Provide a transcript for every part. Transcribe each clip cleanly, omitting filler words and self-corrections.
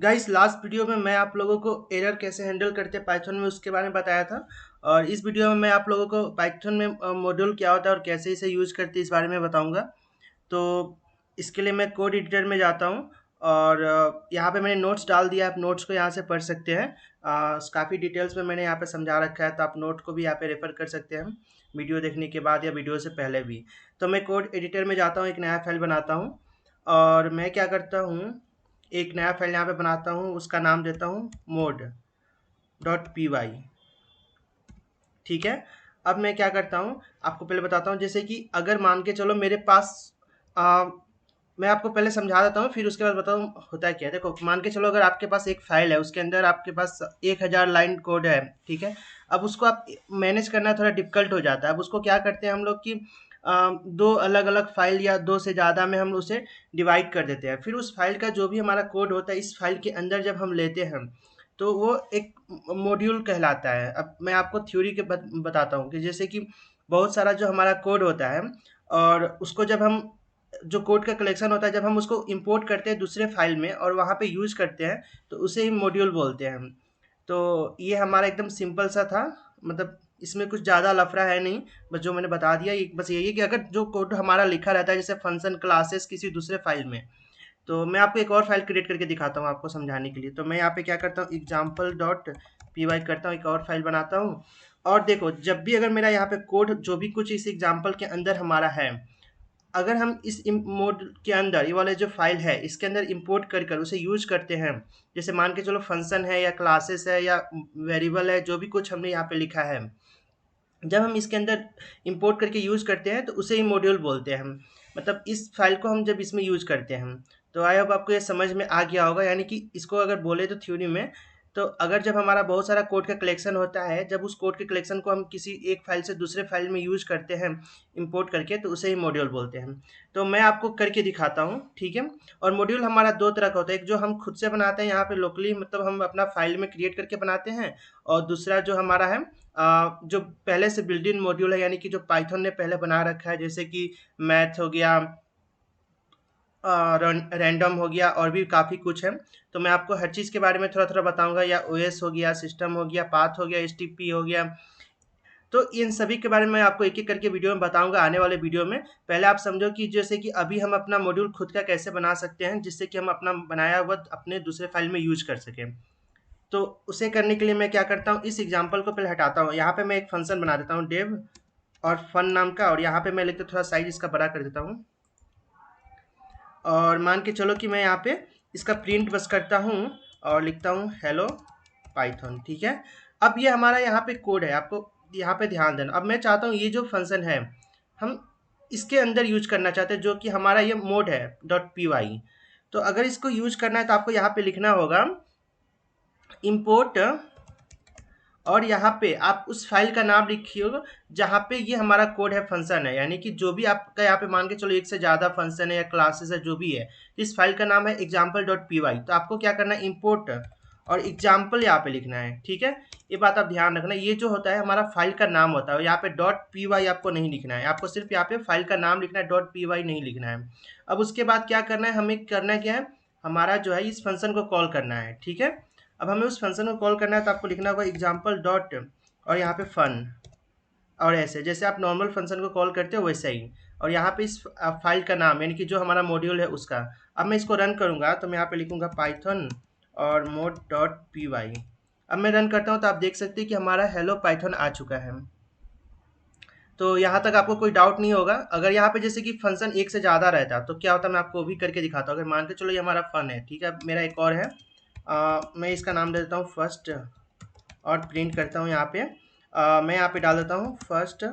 Guys last video में मैं आप लोगों को एरर कैसे हैंडल करते हैं पाइथन में उसके बारे में बताया था। और इस वीडियो में मैं आप लोगों को पाइथन में मॉड्यूल क्या होता है और कैसे इसे यूज़ करते हैं इस बारे में बताऊंगा। तो इसके लिए मैं कोड एडिटर में जाता हूँ और यहाँ पे मैंने नोट्स डाल दिया। आप नोट्स को यहाँ से पढ़ सकते हैं। काफ़ी डिटेल्स में मैंने यहाँ पे समझा रखा है, तो आप नोट को भी यहाँ पे रेफर कर सकते हैं वीडियो देखने के बाद या वीडियो से पहले भी। तो मैं कोड एडिटर में जाता हूँ, एक नया फाइल बनाता हूँ और मैं क्या करता हूँ, एक नया फाइल यहाँ पे बनाता हूँ, उसका नाम देता हूँ मोड डॉट पी वाई। ठीक है। अब मैं क्या करता हूँ, आपको पहले बताता हूँ। जैसे कि अगर मान के चलो मेरे पास आ, मैं आपको पहले समझा देता हूँ, फिर उसके बाद बताऊँ होता है क्या। देखो, मान के चलो अगर आपके पास एक फाइल है, उसके अंदर आपके पास 1000 लाइन कोड है। ठीक है। अब उसको आप मैनेज करना थोड़ा डिफिकल्ट हो जाता है। अब उसको क्या करते हैं हम लोग कि दो अलग अलग फाइल या दो से ज़्यादा में हम उसे डिवाइड कर देते हैं। फिर उस फाइल का जो भी हमारा कोड होता है, इस फाइल के अंदर जब हम लेते हैं तो वो एक मॉड्यूल कहलाता है। अब मैं आपको थ्योरी के बताता हूँ कि जैसे कि बहुत सारा जो हमारा कोड होता है, और उसको जब हम, जो कोड का कलेक्शन होता है, जब हम उसको इंपोर्ट करते हैं दूसरे फाइल में और वहाँ पे यूज़ करते हैं, तो उसे ही मॉड्यूल बोलते हैं हम। तो ये हमारा एकदम सिंपल सा था, मतलब इसमें कुछ ज़्यादा लफड़ा है नहीं। बस जो मैंने बता दिया, ये बस यही है कि अगर जो कोड हमारा लिखा रहता है जैसे फंक्शन क्लासेस किसी दूसरे फाइल में, तो मैं आपको एक और फाइल क्रिएट करके दिखाता हूँ आपको समझाने के लिए। तो मैं यहाँ पे क्या करता हूँ, एग्जाम्पल डॉट पी वाई करता हूँ, एक और फाइल बनाता हूँ। और देखो, जब भी अगर मेरा यहाँ पे कोड जो भी कुछ इस एग्जाम्पल के अंदर हमारा है, अगर हम इस मोड के अंदर, ये वाले जो फाइल है इसके अंदर इंपोर्ट कर कर उसे यूज करते हैं, जैसे मान के चलो फंक्शन है या क्लासेस है या वेरिएबल है, जो भी कुछ हमने यहाँ पे लिखा है, जब हम इसके अंदर इंपोर्ट करके यूज़ करते हैं तो उसे ही मॉड्यूल बोलते हैं हम। मतलब इस फाइल को हम जब इसमें यूज़ करते हैं, तो आई होप आपको ये समझ में आ गया होगा। यानी कि इसको अगर बोले तो थ्योरी में, तो अगर जब हमारा बहुत सारा कोड का कलेक्शन होता है, जब उस कोड के कलेक्शन को हम किसी एक फाइल से दूसरे फाइल में यूज़ करते हैं इंपोर्ट करके, तो उसे ही मॉड्यूल बोलते हैं। तो मैं आपको करके दिखाता हूँ, ठीक है। और मॉड्यूल हमारा दो तरह का होता है, एक जो हम खुद से बनाते हैं यहाँ पे लोकली, मतलब हम अपना फाइल में क्रिएट करके बनाते हैं। और दूसरा जो हमारा है, जो पहले से बिल्ट इन मॉड्यूल है, यानी कि जो पाइथन ने पहले बना रखा है, जैसे कि मैथ हो गया, रैंडम हो गया, और भी काफ़ी कुछ है। तो मैं आपको हर चीज़ के बारे में थोड़ा थोड़ा बताऊंगा, या ओएस हो गया, सिस्टम हो गया, पाथ हो गया, एसटीपी हो गया। तो इन सभी के बारे में मैं आपको एक एक करके वीडियो में बताऊंगा आने वाले वीडियो में। पहले आप समझो कि जैसे कि अभी हम अपना मॉड्यूल खुद का कैसे बना सकते हैं, जिससे कि हम अपना बनाया हुआ अपने दूसरे फाइल में यूज कर सकें। तो उसे करने के लिए मैं क्या करता हूँ, इस एग्जाम्पल को पहले हटाता हूँ। यहाँ पे मैं एक फंक्शन बना देता हूँ डेव और फन नाम का, और यहाँ पे मैं लिखता थोड़ा साइज इसका बड़ा कर देता हूँ। और मान के चलो कि मैं यहाँ पे इसका प्रिंट बस करता हूँ और लिखता हूँ हेलो पाइथन। ठीक है। अब ये हमारा यहाँ पे कोड है, आपको यहाँ पे ध्यान देना। अब मैं चाहता हूँ ये जो फंक्शन है, हम इसके अंदर यूज करना चाहते हैं, जो कि हमारा ये मोड है डॉट पी वाई। तो अगर इसको यूज करना है तो आपको यहाँ पे लिखना होगा इम्पोर्ट, और यहाँ पे आप उस फाइल का नाम लिखिएगा जहाँ पे ये हमारा कोड है, फंक्शन है। यानी कि जो भी आपका यहाँ पे मान के चलो एक से ज़्यादा फंक्शन है या क्लासेस है, जो भी है, इस फाइल का नाम है एग्जाम्पल डॉट पी वाई। तो आपको क्या करना है, इम्पोर्ट और एग्जाम्पल यहाँ पे लिखना है। ठीक है। ये बात आप ध्यान रखना, ये जो होता है हमारा फाइल का नाम होता है, यहाँ पे डॉट पी वाई आपको नहीं लिखना है, आपको सिर्फ यहाँ पे फाइल का नाम लिखना है, डॉट पी वाई नहीं लिखना है। अब उसके बाद क्या करना है, हमें करना क्या है, हमारा जो है इस फंक्शन को कॉल करना है। ठीक है। अब हमें उस फंक्शन को कॉल करना है, तो आपको लिखना होगा एग्जाम्पल डॉट और यहाँ पे फन, और ऐसे जैसे आप नॉर्मल फंक्शन को कॉल करते हो वैसे ही। और यहाँ पे इस फाइल का नाम, यानी कि जो हमारा मॉड्यूल है उसका। अब मैं इसको रन करूँगा तो मैं यहाँ पे लिखूँगा पाइथन और मोड डॉट पी वाई। अब मैं रन करता हूँ तो आप देख सकते हैं कि हमारा हेलो पाइथन आ चुका है। तो यहाँ तक आपको कोई डाउट नहीं होगा। अगर यहाँ पे जैसे कि फंक्शन एक से ज़्यादा रहता तो क्या होता, मैं आपको वो भी करके दिखाता हूँ। अगर मान के चलो ये हमारा फन है, ठीक है, मेरा एक और है, मैं इसका नाम दे देता हूँ फर्स्ट, और प्रिंट करता हूँ यहाँ पे, मैं यहाँ पे डाल देता हूँ फर्स्ट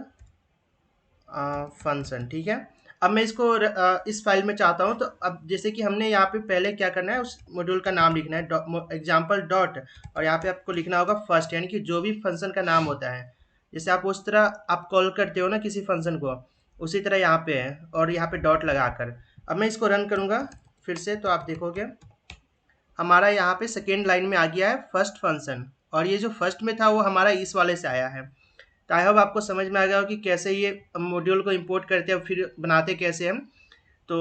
फंक्शन। ठीक है। अब मैं इसको इस फाइल में चाहता हूँ, तो अब जैसे कि हमने यहाँ पे पहले क्या करना है, उस मॉड्यूल का नाम लिखना है एग्जाम्पल डॉट, और यहाँ पे आपको लिखना होगा फर्स्ट, यानी कि जो भी फंक्शन का नाम होता है, जैसे आप उस तरह आप कॉल करते हो ना किसी फंक्शन को, उसी तरह यहाँ पे है, और यहाँ पे डॉट लगाकर। अब मैं इसको रन करूँगा फिर से, तो आप देखोगे हमारा यहाँ पे सेकेंड लाइन में आ गया है फर्स्ट फंक्शन, और ये जो फर्स्ट में था वो हमारा इस वाले से आया है। तो आई होप आपको समझ में आ गया हो कि कैसे ये मॉड्यूल को इंपोर्ट करते हैं और फिर बनाते कैसे हम। तो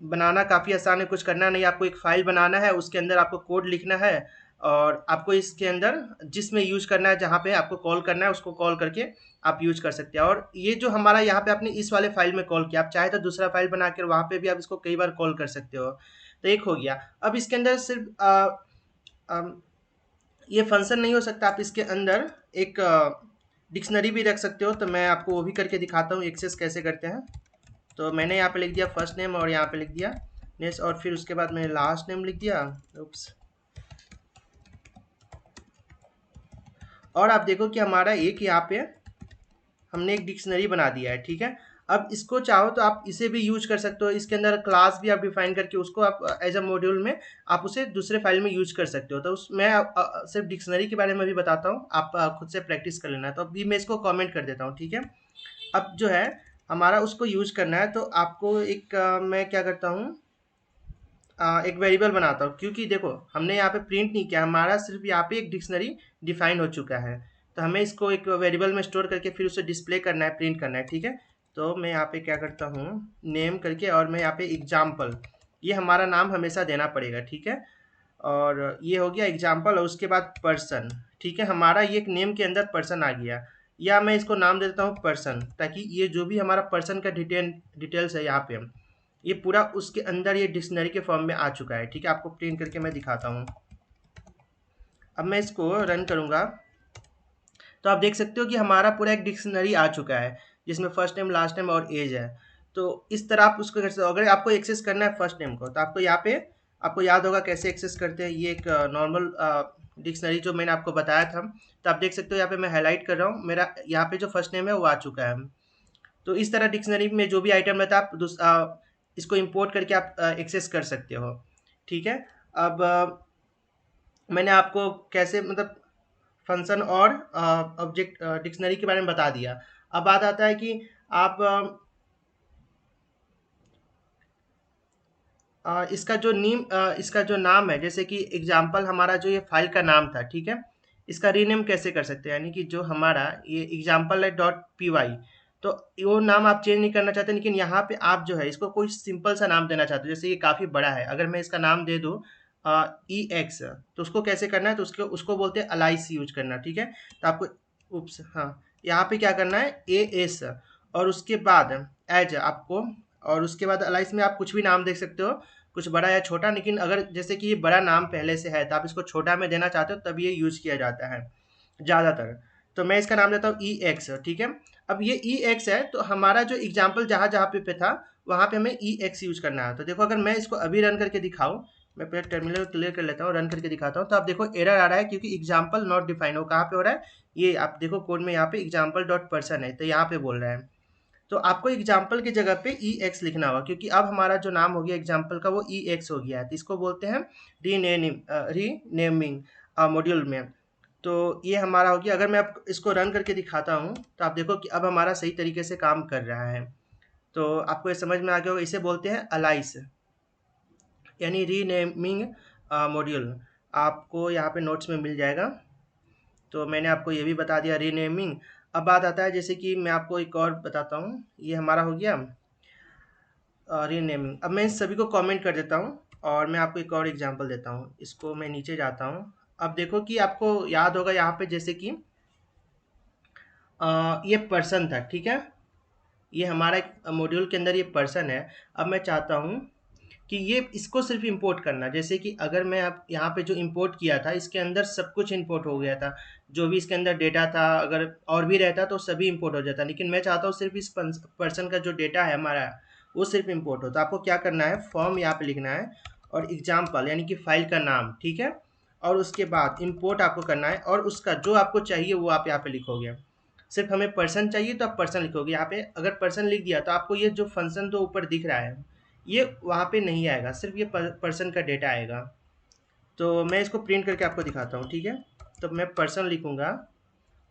बनाना काफ़ी आसान है, कुछ करना नहीं, आपको एक फ़ाइल बनाना है, उसके अंदर आपको कोड लिखना है और आपको इसके अंदर जिसमें यूज़ करना है, जहाँ पे आपको कॉल करना है, उसको कॉल करके आप यूज़ कर सकते हैं। और ये जो हमारा यहाँ पे आपने इस वाले फ़ाइल में कॉल किया, आप चाहे तो दूसरा फ़ाइल बनाकर वहाँ पे भी आप इसको कई बार कॉल कर सकते हो। तो एक हो गया। अब इसके अंदर सिर्फ़ अम, ये फंक्शन नहीं हो सकता, आप इसके अंदर एक डिक्शनरी भी रख सकते हो, तो मैं आपको वो भी करके दिखाता हूँ एक्सेस कैसे करते हैं। तो मैंने यहाँ पे लिख दिया फर्स्ट नेम और यहाँ पे लिख दिया नेक्स्ट, और फिर उसके बाद मैंने लास्ट नेम लिख दिया। उप्स। और आप देखो कि हमारा एक यहाँ पे हमने एक डिक्शनरी बना दिया है, ठीक है। अब इसको चाहो तो आप इसे भी यूज कर सकते हो, इसके अंदर क्लास भी आप डिफाइन करके उसको आप एज अ मॉड्यूल में आप उसे दूसरे फाइल में यूज कर सकते हो। तो मैं सिर्फ डिक्शनरी के बारे में भी बताता हूँ, आप खुद से प्रैक्टिस कर लेना। तो अभी मैं इसको कमेंट कर देता हूँ, ठीक है। अब जो है हमारा उसको यूज करना है, तो आपको एक मैं क्या करता हूँ, एक वेरिएबल बनाता हूँ, क्योंकि देखो हमने यहाँ पे प्रिंट नहीं किया, हमारा सिर्फ यहाँ पे एक डिक्शनरी डिफाइन हो चुका है। तो हमें इसको एक वेरिएबल में स्टोर करके फिर उसे डिस्प्ले करना है, प्रिंट करना है, ठीक है। तो मैं यहाँ पे क्या करता हूँ, नेम करके, और मैं यहाँ पे एग्जाम्पल, ये हमारा नाम हमेशा देना पड़ेगा, ठीक है। और ये हो गया एग्जाम्पल, और उसके बाद पर्सन, ठीक है। हमारा ये एक नेम के अंदर पर्सन आ गया, या मैं इसको नाम दे देता हूँ पर्सन, ताकि ये जो भी हमारा पर्सन का डिटेल्स है यहाँ पे ये पूरा उसके अंदर ये डिक्शनरी के फॉर्म में आ चुका है, ठीक है। आपको प्रिंट करके मैं दिखाता हूँ। अब मैं इसको रन करूँगा, तो आप देख सकते हो कि हमारा पूरा एक डिक्शनरी आ चुका है, जिसमें फर्स्ट नेम, लास्ट नेम और एज है। तो इस तरह आप उसको कर सकते हो। अगर आपको एक्सेस करना है फर्स्ट नेम को, तो आपको यहाँ पे आपको याद होगा कैसे एक्सेस करते हैं। ये एक नॉर्मल डिक्शनरी जो मैंने आपको बताया था, तो आप देख सकते हो यहाँ पे मैं हाईलाइट कर रहा हूँ, मेरा यहाँ पे जो फर्स्ट नेम है वो आ चुका है। तो इस तरह डिक्शनरी में जो भी आइटम रहता है आप इसको इंपोर्ट करके आप एक्सेस कर सकते हो, ठीक है। अब मैंने आपको कैसे मतलब फंक्शन और ऑब्जेक्ट डिक्शनरी के बारे में बता दिया। अब बात आता है कि आप इसका जो नाम है, जैसे कि एग्जाम्पल हमारा जो ये फाइल का नाम था, ठीक है, इसका रीनेम कैसे कर सकते हैं, यानी कि जो हमारा ये एग्जाम्पल है डॉट पी वाई, तो वो नाम आप चेंज नहीं करना चाहते, लेकिन यहाँ पे आप जो है इसको कोई सिंपल सा नाम देना चाहते हो। जैसे ये काफ़ी बड़ा है, अगर मैं इसका नाम दे दूँ ई एक्स, तो उसको कैसे करना है, तो उसको उसको बोलते हैं अलाइस यूज करना, ठीक है। तो आपको उप्स, हाँ, यहाँ पे क्या करना है, ए एस, और उसके बाद एज आपको, और उसके बाद अलाइस में आप कुछ भी नाम दे सकते हो, कुछ बड़ा या छोटा। लेकिन अगर जैसे कि ये बड़ा नाम पहले से है, तो आप इसको छोटा में देना चाहते हो, तब ये यूज किया जाता है ज़्यादातर। तो मैं इसका नाम देता हूँ ई एक्स, ठीक है। अब ये ई एक्स है, तो हमारा जो एग्जाम्पल जहाँ जहाँ पे था, वहाँ पे हमें ई एक्स यूज करना है। तो देखो अगर मैं इसको अभी रन करके दिखाऊँ, मैं पहले टर्मिनल क्लियर कर लेता हूँ, रन करके दिखाता हूँ, तो आप देखो एरर आ रहा है, क्योंकि एग्जाम्पल नॉट डिफाइन हो। कहाँ पे हो रहा है, ये आप देखो कोड में यहाँ पे एग्जाम्पल डॉट पर्सन है, तो यहाँ पे बोल रहा है। तो आपको एग्जाम्पल की जगह पे ई एक्स लिखना होगा, क्योंकि अब हमारा जो नाम हो गया एग्जाम्पल का वो ई एक्स हो गया है। तो इसको बोलते हैं रीनेमिंग मॉड्यूल में। तो ये हमारा हो गया। अगर मैं अब इसको रन करके दिखाता हूँ, तो आप देखो कि अब हमारा सही तरीके से काम कर रहा है। तो आपको ये समझ में आ गया होगा, इसे बोलते हैं अलाइस, यानी रीनेमिंग मॉड्यूल। आपको यहाँ पे नोट्स में मिल जाएगा। तो मैंने आपको ये भी बता दिया रीनेमिंग। अब बात आता है, जैसे कि मैं आपको एक और बताता हूँ, ये हमारा हो गया रीनेमिंग। अब मैं इन सभी को कमेंट कर देता हूँ, और मैं आपको एक और एग्जांपल देता हूँ। इसको मैं नीचे जाता हूँ। अब देखो कि आपको याद होगा यहाँ पे, जैसे कि ये पर्सन था, ठीक है। ये हमारा एक मॉड्यूल के अंदर ये पर्सन है। अब मैं चाहता हूँ कि ये इसको सिर्फ इंपोर्ट करना। जैसे कि अगर मैं अब यहाँ पे जो इंपोर्ट किया था, इसके अंदर सब कुछ इंपोर्ट हो गया था, जो भी इसके अंदर डेटा था, अगर और भी रहता तो सभी इंपोर्ट हो जाता। लेकिन मैं चाहता हूँ सिर्फ इस पर्सन का जो डेटा है हमारा, वो सिर्फ इंपोर्ट हो। तो आपको क्या करना है, फॉर्म यहाँ पे लिखना है, और एग्जाम्पल यानी कि फाइल का नाम, ठीक है। और उसके बाद इंपोर्ट आपको करना है, और उसका जो आपको चाहिए वो आप यहाँ पे लिखोगे। सिर्फ हमें पर्सन चाहिए तो आप पर्सन लिखोगे यहाँ पे। अगर पर्सन लिख दिया तो आपको ये जो फंक्शन तो ऊपर दिख रहा है, ये वहाँ पे नहीं आएगा, सिर्फ ये पर्सन का डेटा आएगा। तो मैं इसको प्रिंट करके आपको दिखाता हूँ, ठीक है। तो मैं पर्सन लिखूँगा,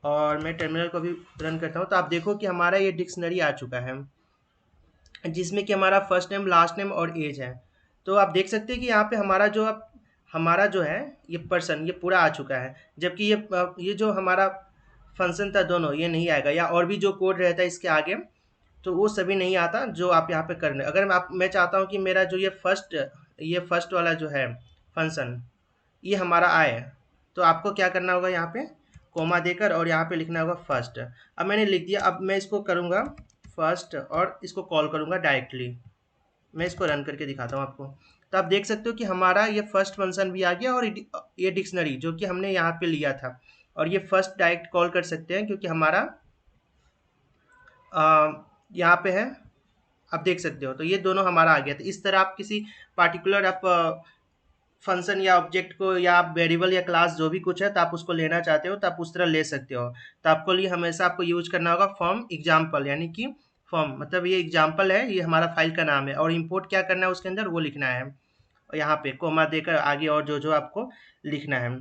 और मैं टर्मिनल को भी रन करता हूँ। तो आप देखो कि हमारा ये डिक्शनरी आ चुका है, जिसमें कि हमारा फर्स्ट नेम, लास्ट नेम और एज है। तो आप देख सकते हैं कि यहाँ पे हमारा जो है ये पर्सन, ये पूरा आ चुका है। जबकि ये जो हमारा फंक्शन था दोनों, ये नहीं आएगा, या और भी जो कोड रहता है इसके आगे, तो वो सभी नहीं आता जो आप यहाँ पे करने। अगर मैं चाहता हूँ कि मेरा जो ये फर्स्ट वाला जो है फंक्शन ये हमारा आए, तो आपको क्या करना होगा, यहाँ पे कोमा देकर और यहाँ पे लिखना होगा फर्स्ट। अब मैंने लिख दिया, अब मैं इसको करूँगा फर्स्ट और इसको कॉल करूँगा डायरेक्टली। मैं इसको रन करके दिखाता हूँ आपको। तो आप देख सकते हो कि हमारा ये फर्स्ट फंक्शन भी आ गया और ये डिक्शनरी जो कि हमने यहाँ पे लिया था, और ये फर्स्ट डायरेक्ट कॉल कर सकते हैं क्योंकि हमारा यहाँ पे है, आप देख सकते हो। तो ये दोनों हमारा आ गया। तो इस तरह आप किसी पार्टिकुलर आप फंक्शन या ऑब्जेक्ट को या आप वेरिएबल या क्लास जो भी कुछ है तो आप उसको लेना चाहते हो तो आप उस तरह ले सकते हो। तो आपको लिए हमेशा आपको यूज करना होगा फॉर्म एग्जाम्पल, यानी कि फॉर्म मतलब ये एग्जाम्पल है, ये हमारा फाइल का नाम है, और इंपोर्ट क्या करना है उसके अंदर वो लिखना है, और यहाँ पे कोमा देकर आगे और जो जो आपको लिखना है।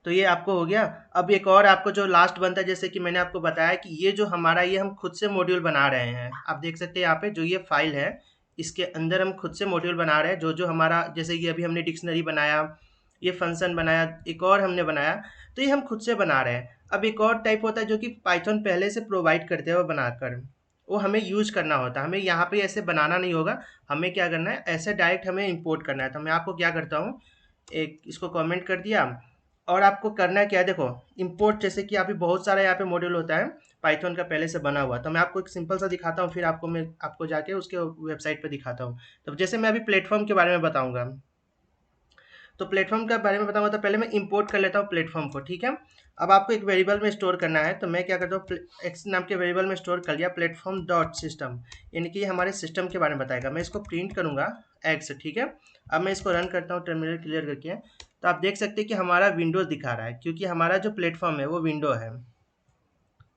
तो ये आपको हो गया। अब एक और आपको जो लास्ट बनता है, जैसे कि मैंने आपको बताया कि ये जो हमारा ये हम खुद से मॉड्यूल बना रहे हैं। आप देख सकते हैं यहाँ पे जो ये फाइल है इसके अंदर हम खुद से मॉड्यूल बना रहे हैं। जो जो हमारा, जैसे कि अभी हमने डिक्शनरी बनाया, ये फंक्शन बनाया, एक और हमने बनाया, तो ये हम खुद से बना रहे हैं। अब एक और टाइप होता है जो कि पाइथन पहले से प्रोवाइड करते हैं वो बनाकर, वो हमें यूज करना होता है। हमें यहाँ पे ऐसे बनाना नहीं होगा, हमें क्या करना है, ऐसे डायरेक्ट हमें इंपोर्ट करना है। तो मैं आपको क्या करता हूँ, एक इसको कमेंट कर दिया, और आपको करना क्या है, देखो इंपोर्ट, जैसे कि अभी बहुत सारा यहाँ पे मॉड्यूल होता है पाइथन का पहले से बना हुआ। तो मैं आपको एक सिंपल सा दिखाता हूँ, फिर मैं आपको जाके उसके वेबसाइट पे दिखाता हूँ। तो जैसे मैं अभी प्लेटफॉर्म के बारे में बताऊंगा, तो प्लेटफॉर्म के बारे में बताऊंगा तो पहले मैं इंपोर्ट कर लेता हूँ प्लेटफॉर्म को, ठीक है। अब आपको एक वेरिएबल में स्टोर करना है, तो मैं क्या करता हूँ, एक्स नाम के वेरिएबल में स्टोर कर लिया प्लेटफॉर्म डॉट सिस्टम, यानी कि ये हमारे सिस्टम के बारे में बताएगा। मैं इसको प्रिंट करूंगा एक्स, ठीक है। अब मैं इसको रन करता हूँ टर्मिनल क्लियर करके, तो आप देख सकते हैं कि हमारा विंडोज दिखा रहा है, क्योंकि हमारा जो प्लेटफॉर्म है वो विंडो है।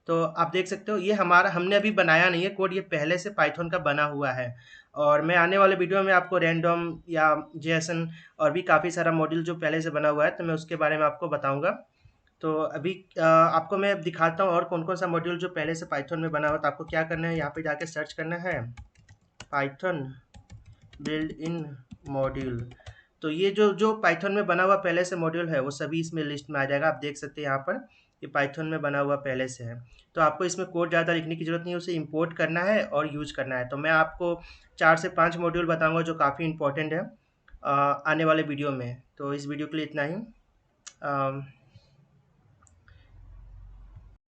तो आप देख सकते हो ये हमारा, हमने अभी बनाया नहीं है कोड, ये पहले से पाइथन का बना हुआ है। और मैं आने वाले वीडियो में आपको रैंडम या जेएसएन और भी काफ़ी सारा मॉड्यूल जो पहले से बना हुआ है, तो मैं उसके बारे में आपको बताऊंगा। तो अभी आपको मैं दिखाता हूँ और कौन कौन सा मॉड्यूल जो पहले से पाइथन में बना हुआ। तो आपको क्या करना है, यहाँ पे जाके सर्च करना है पाइथन बिल्ड इन मॉड्यूल। तो ये जो जो पाइथन में बना हुआ पहले से मॉड्यूल है वो सभी इसमें लिस्ट में आ जाएगा। आप देख सकते हैं यहाँ पर ये पाइथन में बना हुआ पहले से है। तो आपको इसमें कोड ज़्यादा लिखने की ज़रूरत नहीं है, उसे इंपोर्ट करना है और यूज करना है। तो मैं आपको 4 से 5 मॉड्यूल बताऊंगा जो काफ़ी इंपॉर्टेंट है आने वाले वीडियो में। तो इस वीडियो के लिए इतना ही।